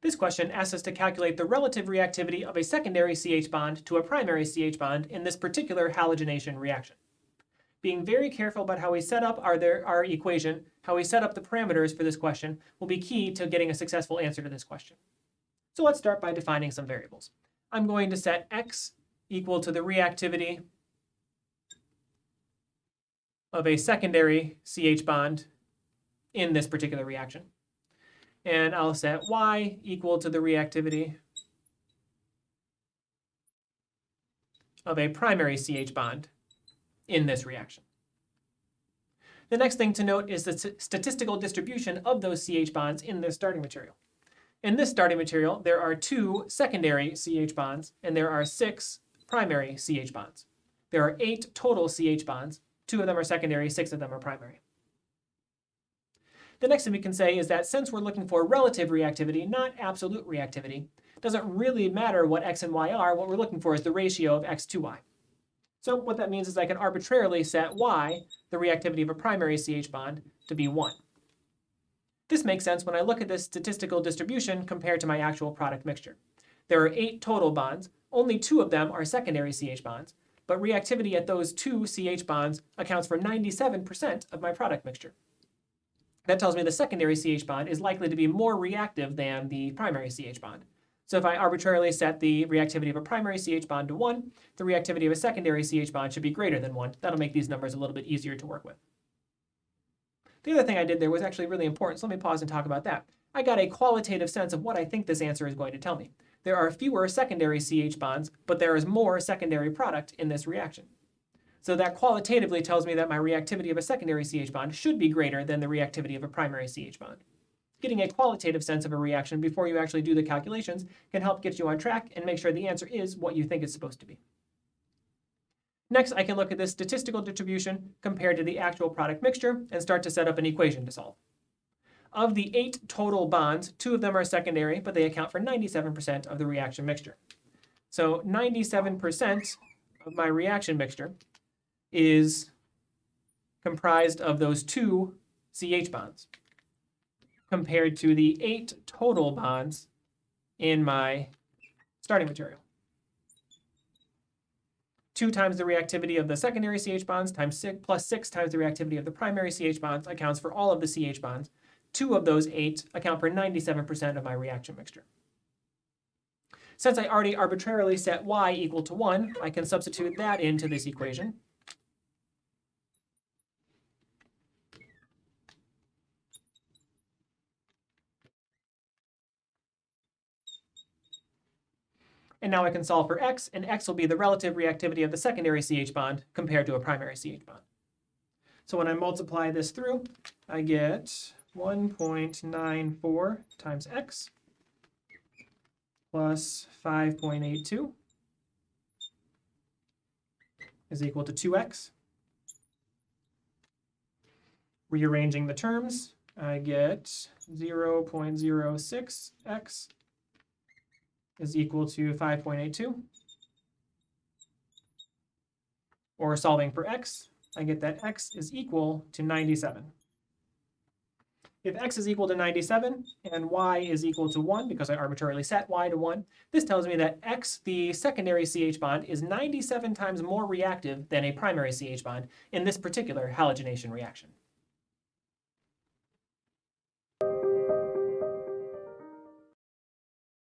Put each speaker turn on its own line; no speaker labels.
This question asks us to calculate the relative reactivity of a secondary CH bond to a primary CH bond in this particular halogenation reaction. Being very careful about how we set up our equation, how we set up the parameters for this question, will be key to getting a successful answer to this question. So let's start by defining some variables. I'm going to set x equal to the reactivity of a secondary CH bond in this particular reaction. And I'll set y equal to the reactivity of a primary CH bond in this reaction. The next thing to note is the statistical distribution of those CH bonds in this starting material. In this starting material, there are 2 secondary CH bonds, and there are 6 primary CH bonds. There are 8 total CH bonds. 2 of them are secondary, 6 of them are primary. The next thing we can say is that since we're looking for relative reactivity, not absolute reactivity, it doesn't really matter what x and y are. What we're looking for is the ratio of x to y. So what that means is I can arbitrarily set y, the reactivity of a primary CH bond, to be 1. This makes sense when I look at this statistical distribution compared to my actual product mixture. There are 8 total bonds. Only 2 of them are secondary CH bonds, but reactivity at those 2 CH bonds accounts for 97% of my product mixture. That tells me the secondary CH bond is likely to be more reactive than the primary CH bond. So if I arbitrarily set the reactivity of a primary CH bond to 1, the reactivity of a secondary CH bond should be greater than 1. That'll make these numbers a little bit easier to work with. The other thing I did there was actually really important, so let me pause and talk about that. I got a qualitative sense of what I think this answer is going to tell me. There are fewer secondary CH bonds, but there is more secondary product in this reaction. So that qualitatively tells me that my reactivity of a secondary CH bond should be greater than the reactivity of a primary CH bond. Getting a qualitative sense of a reaction before you actually do the calculations can help get you on track and make sure the answer is what you think it's supposed to be. Next, I can look at this statistical distribution compared to the actual product mixture and start to set up an equation to solve. Of the 8 total bonds, 2 of them are secondary, but they account for 97% of the reaction mixture. So 97% of my reaction mixture is comprised of those 2 CH bonds compared to the 8 total bonds in my starting material. 2 times the reactivity of the secondary CH bonds plus 6 times the reactivity of the primary CH bonds accounts for all of the CH bonds. 2 of those 8 account for 97% of my reaction mixture. Since I already arbitrarily set y equal to 1, I can substitute that into this equation. And now I can solve for x, and x will be the relative reactivity of the secondary CH bond compared to a primary CH bond. So when I multiply this through, I get 1.94 times x plus 5.82 is equal to 2x. Rearranging the terms, I get 0.06x is equal to 5.82. Or solving for x, I get that x is equal to 97. If x is equal to 97 and y is equal to 1, because I arbitrarily set y to 1, this tells me that x, the secondary CH bond, is 97 times more reactive than a primary CH bond in this particular halogenation reaction.